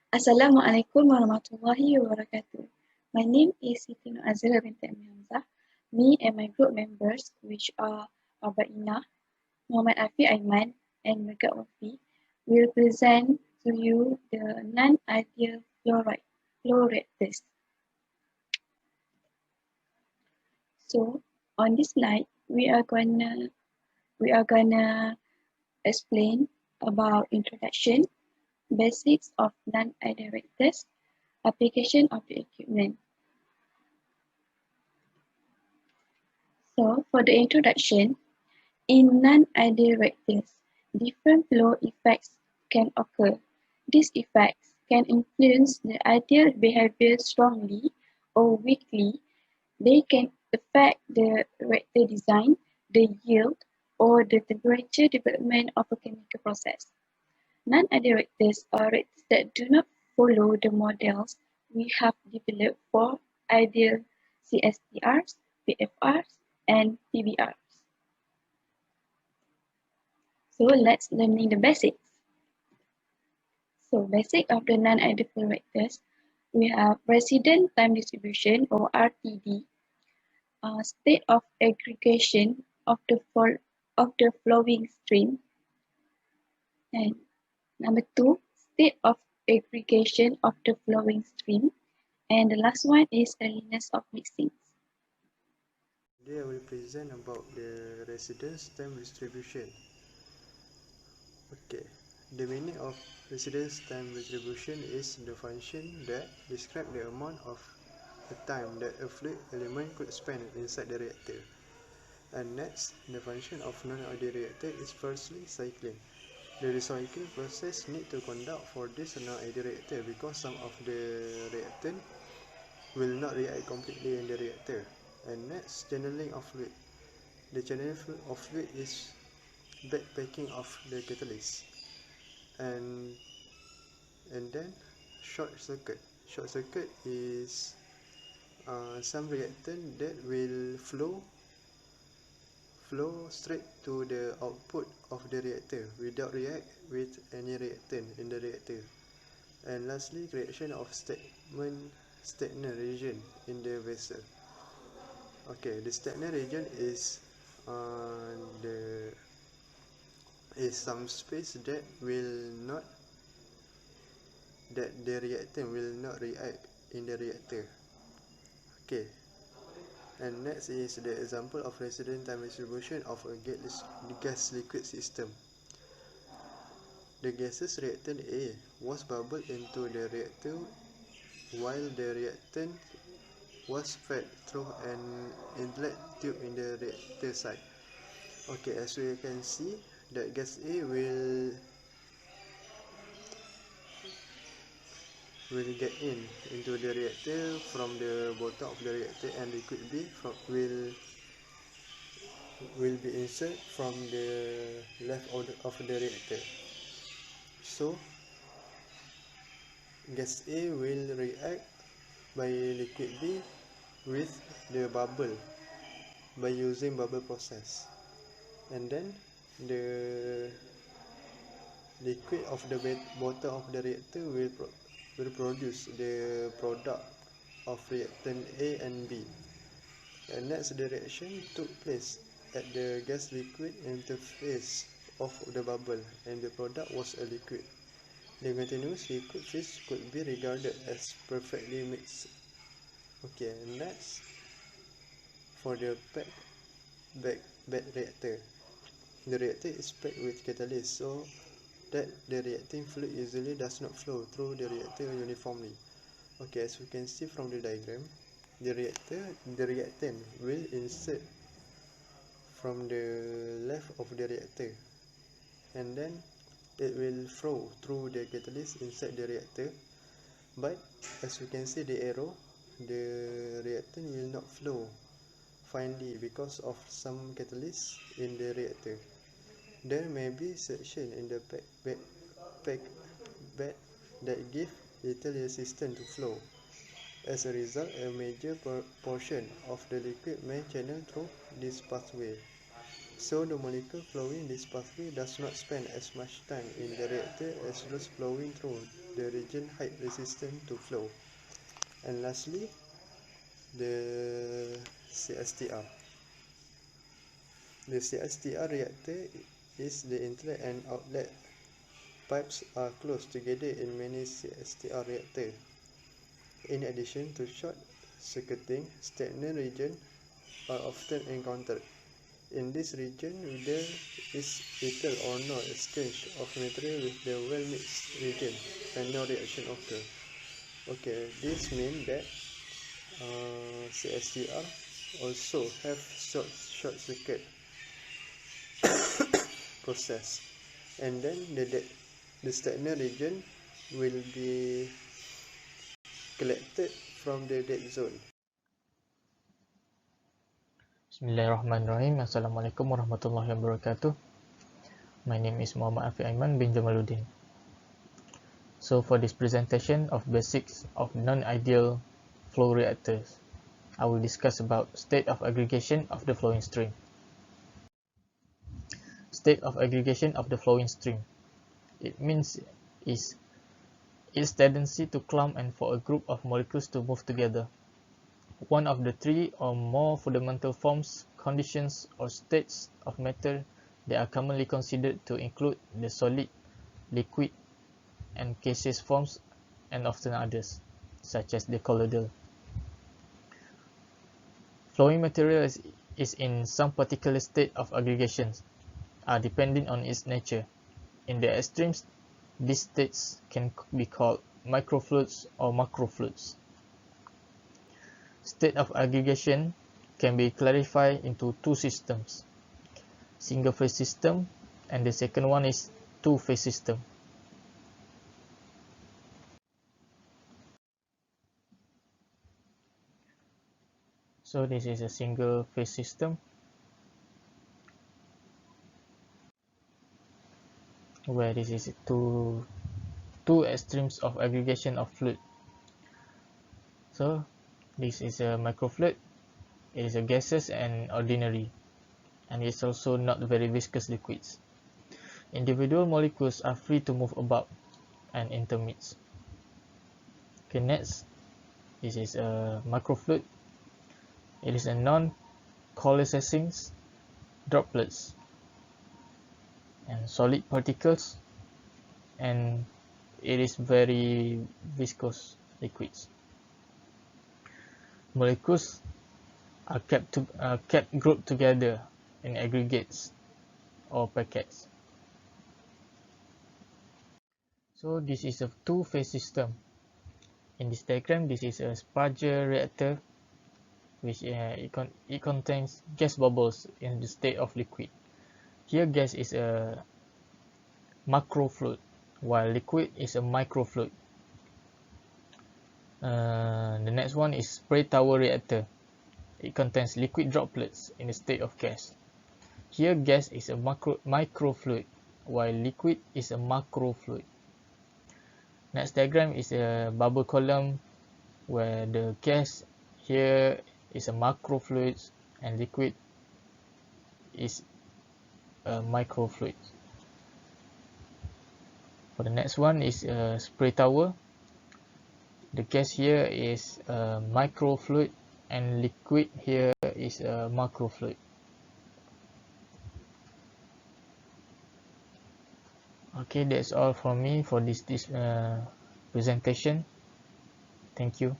Assalamualaikum warahmatullahi wabarakatuh. My name is Siti Azira binti Hamzah. Me and my group members, which are arbaenah, Muhammad Afiq Aiman, and megat, will present to you the non-ideal flow reactors. So on this slide, we are gonna explain about introduction, basics of non-ideal reactors, application of the equipment. So for the introduction, in non-ideal reactors, different flow effects can occur. These effects can influence the ideal behavior strongly or weakly. They can affect the reactor design, the yield, or the temperature development of a chemical process. Non-ideal reactors are reactors that do not follow the models we have developed for ideal CSTRs, PFRs, and PBRs. So let's learning the basics. So basic of the non-ideal flow reactors, we have resident time distribution or RTD, state of aggregation of the flowing stream, and number 2, state of aggregation of the flowing stream, and the last one is readiness of mixing. Today I will present about the residence time distribution. Okay, the meaning of residence time distribution is the function that describes the amount of the time that a fluid element could spend inside the reactor. And next, the function of non-ideal reactor is firstly cycling. The recycling process need to conduct for this non-ideal reactor because some of the reactant will not react completely in the reactor. And next, channeling of fluid. The channeling of fluid is backpacking of the catalyst. And then short circuit. Short circuit is some reactant that will flow straight to the output of the reactor without react with any reactant in the reactor. And lastly, creation of stagnant region in the vessel. Okay, the stagnant region is some space that the reactant will not react in the reactor. Okay, and next is the example of resident time distribution of a gas liquid system. The gaseous reactant A was bubbled into the reactor while the reactant was fed through an inlet tube in the reactor side. Okay, as we can see, that gas A will get into the reactor from the bottom of the reactor, and liquid B will be inserted from the left of the reactor. So gas A will react by liquid B with the bubble by using bubble process, and then the liquid of the bottom of the reactor will produce the product of reactant A and B. And next, the reaction took place at the gas liquid interface of the bubble, and the product was a liquid. The continuous liquid phase could be regarded as perfectly mixed. Okay, next, for the bed reactor. The reactor is packed with catalyst so that the reacting fluid usually does not flow through the reactor uniformly. Okay, as we can see from the diagram, the reactant will insert from the left of the reactor, and then it will flow through the catalyst inside the reactor. But as we can see the arrow, the reactant will not flow finely because of some catalyst in the reactor. There may be section in the packed bed that give little resistance to flow. As a result, a major portion of the liquid may channel through this pathway. So the molecule flowing this pathway does not spend as much time in the reactor as those flowing through the region height resistant to flow. And lastly, the CHTR. The CHTR reactor is the inlet and outlet pipes are close together in many CHTR reactors. In addition to short-circuiting, stagnant regions are often encountered. In this region, there is little or no exchange of material with the well-mixed region and no reaction occurs. Okay, this means that CHTR also have short circuit process, and then the stagnant region will be collected from the dead zone. Bismillahirrahmanirrahim. Assalamualaikum warahmatullahi wabarakatuh. My name is Muhammad Afiq bin Jamaluddin. So for this presentation of basics of non-ideal flow reactors, I will discuss about state of aggregation of the flowing stream. State of aggregation of the flowing stream. It means is its tendency to clump and for a group of molecules to move together. One of the three or more fundamental forms, conditions, or states of matter that are commonly considered to include the solid, liquid, and gaseous forms, and often others, such as the colloidal. Flowing material is in some particular state of aggregation, depending on its nature. In the extremes, these states can be called microfluids or macrofluids. State of aggregation can be clarified into two systems, single phase system, and the second one is two phase system. So this is a single phase system where this is two extremes of aggregation of fluid. So this is a microfluid, it is a gaseous and ordinary, and it's also not very viscous liquids. Individual molecules are free to move about and intermix. Okay, next, this is a microfluid. It is a non-coalescing droplets and solid particles, and it is very viscous liquids. Molecules are kept grouped together in aggregates or packets. So this is a two-phase system. In this diagram, this is a Sparger reactor, which it contains gas bubbles in the state of liquid. Here, gas is a macrofluid, while liquid is a microfluid. The next one is spray tower reactor. It contains liquid droplets in the state of gas. Here, gas is a microfluid, while liquid is a macrofluid. Next diagram is a bubble column where the gas here is a macrofluid and liquid is a microfluid. For the next one is a spray tower. The gas here is a microfluid and liquid here is a macrofluid. Okay, that's all from me for this presentation. Thank you.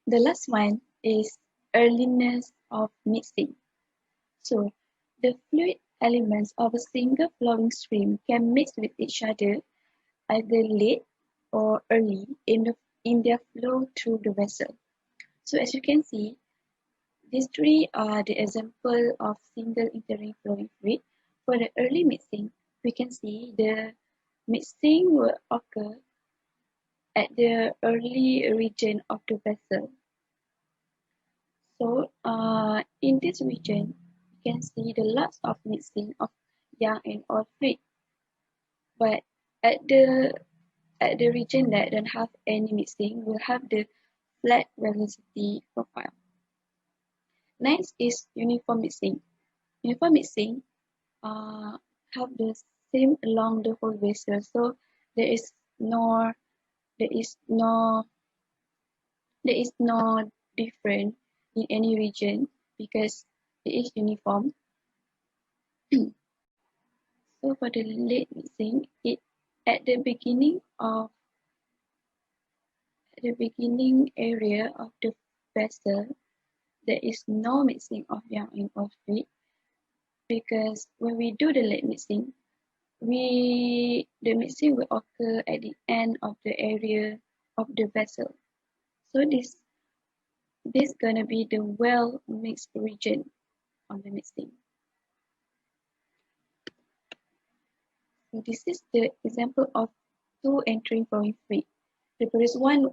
The last one is earliness of mixing. So, the fluid elements of a single flowing stream can mix with each other either late or early in their flow through the vessel. So, as you can see, these three are the example of single entering flowing fluid. For the early mixing, we can see the mixing will occur at the early region of the vessel. So, in this region, you can see the lots of mixing of young and old fluid. But at the region that don't have any mixing will have the flat velocity profile. Next is uniform mixing. Uniform mixing have the same along the whole vessel, so there is no there is no there is no different in any region because it is uniform. So for the late mixing, it at the beginning area of the vessel, there is no mixing of young and old feed because when we do the late mixing, the mixing will occur at the end of the area of the vessel. So this gonna be the well mixed region on the mixing. So this is the example of two entering flowing fluid. The previous one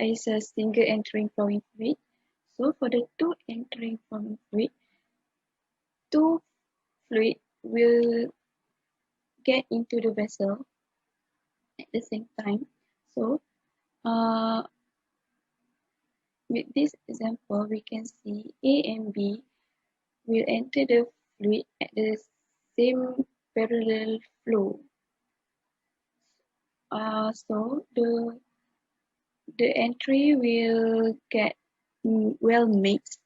is a single entering flowing fluid. So for the two entering flowing fluid, two fluid will get into the vessel at the same time. So with this example, we can see A and B will enter the fluid at the same parallel flow. So the entry will get well mixed.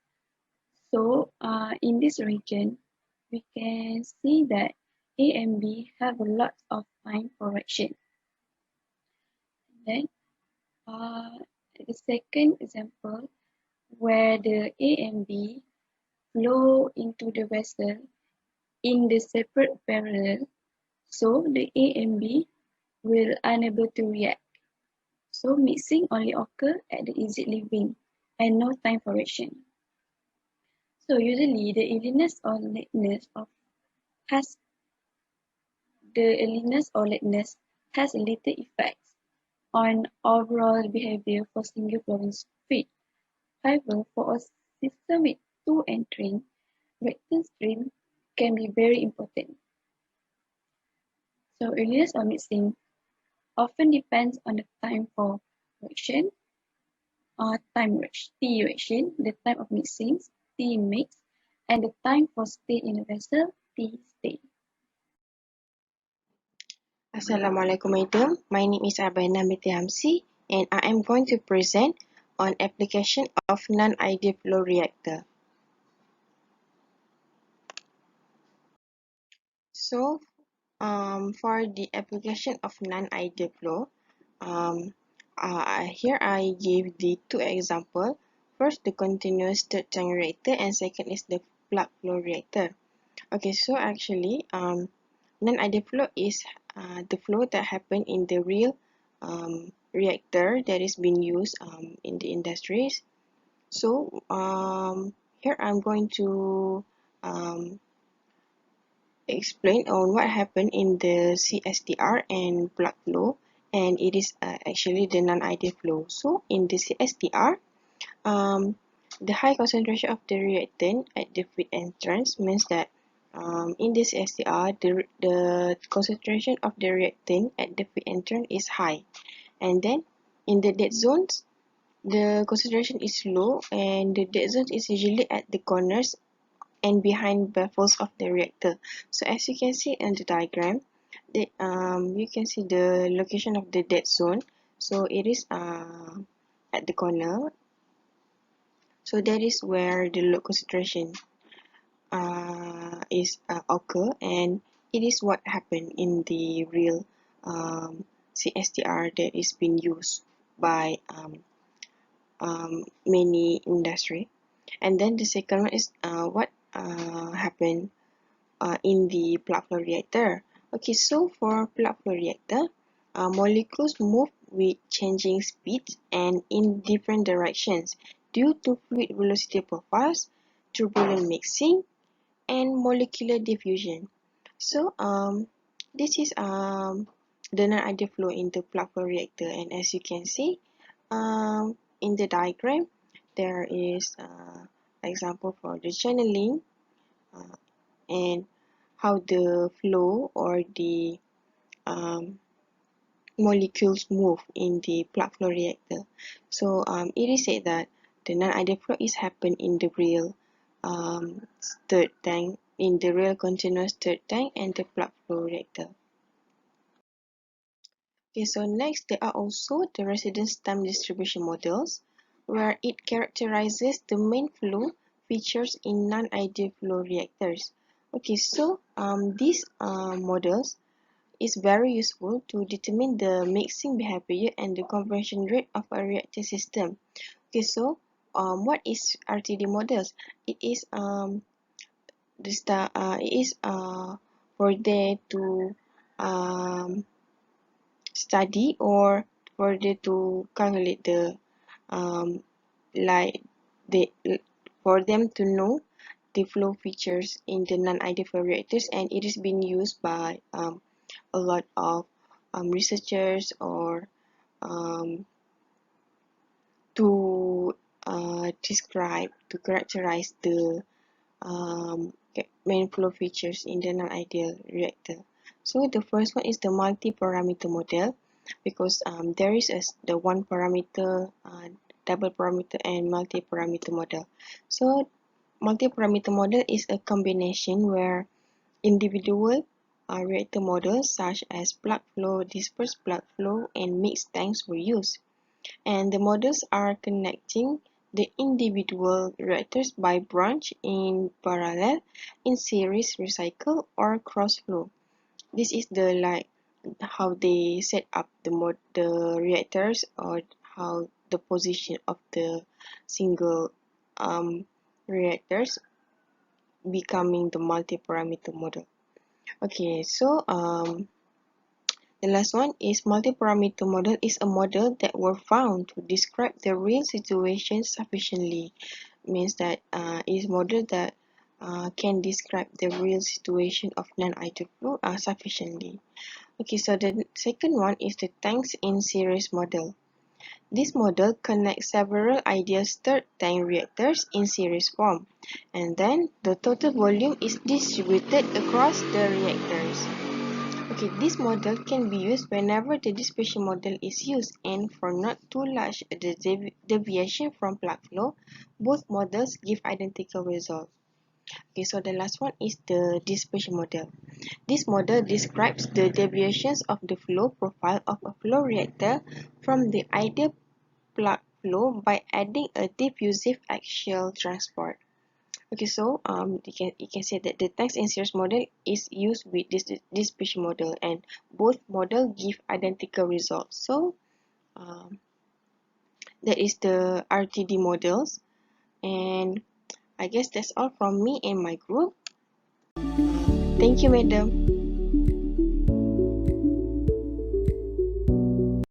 So in this region, we can see that A and B have a lot of time for reaction. Then the second example, where the A and B flow into the vessel in the separate parallel, so the A and B will unable to react. So mixing only occur at the exit leaving and no time for reaction. So usually the earliness or lateness has little effects on overall behavior for single flowing fluid. However, for a system with two entering, reactant stream can be very important. So earliness of mixing often depends on the time for reaction, T reaction, the time of mixing, T mix, and the time for stay in the vessel, T stay. Assalamualaikum Madam, my name is Arbaenah and I am going to present on application of non-ideal flow reactor. So, for the application of non-ideal flow, here I give the two examples. First, the continuous third time reactor, and second is the plug flow reactor. Okay, so actually, non-ideal flow is the flow that happen in the real reactor that is being used in the industries. So here I'm going to explain on what happened in the CSTR and plug flow, and it is actually the non-ideal flow. So in the CSTR, the high concentration of the reactant at the feed entrance means that in this STR, the concentration of the reactant at the feed entrance is high, and then in the dead zones, the concentration is low, and the dead zone is usually at the corners and behind baffles of the reactor. So as you can see in the diagram, you can see the location of the dead zone. So it is at the corner. So that is where the low concentration is occur, and it is what happened in the real CSTR that is being used by many industry. And then the second one is what happened in the plug flow reactor. Okay, so for plug flow reactor, molecules move with changing speeds and in different directions due to fluid velocity profiles, turbulent mixing, and molecular diffusion. So this is the non-ideal flow in the plug flow reactor, and as you can see in the diagram, there is example for the channeling and how the flow or the molecules move in the plug flow reactor. So it is said that the non-ideal flow is happen in the real stirred tank, in the real continuous stirred tank and the plug flow reactor. Okay, so next there are also the residence time distribution models, where it characterizes the main flow features in non-ideal flow reactors. Okay, so these models is very useful to determine the mixing behavior and the conversion rate of a reactor system. Okay, so what is RTD models? It is for there to study or for there to calculate the like they for them to know the flow features in the non-ideal flow reactors, and it is being used by a lot of researchers or to to characterize the main flow features in the non-ideal reactor. So the first one is the multi-parameter model, because there is the one parameter, double parameter, and multi-parameter model. So multi-parameter model is a combination where individual reactor models such as plug flow, dispersed plug flow, and mixed tanks were used, and the models are connecting the individual reactors by branch in parallel, in series, recycle, or cross flow. This is the how they set up the reactors, or how the position of the single reactors becoming the multi-parameter model. Okay, so the last one is multi-parameter model is a model that were found to describe the real situation sufficiently. Means that it is model that can describe the real situation of non-ideal flow sufficiently. Okay, so the second one is the tanks in series model. This model connects several ideal stirred tank reactors in series form, and then the total volume is distributed across the reactors. Okay, this model can be used whenever the dispersion model is used, and for not too large deviation from plug flow, both models give identical results. Okay, so the last one is the dispersion model. This model describes the deviations of the flow profile of a flow reactor from the ideal plug flow by adding a diffusive axial transport. Okay, so you can say that the tanks in series model is used with this dispersion model, and both model give identical results. So that is the RTD models, and I guess that's all from me and my group. Thank you, madam.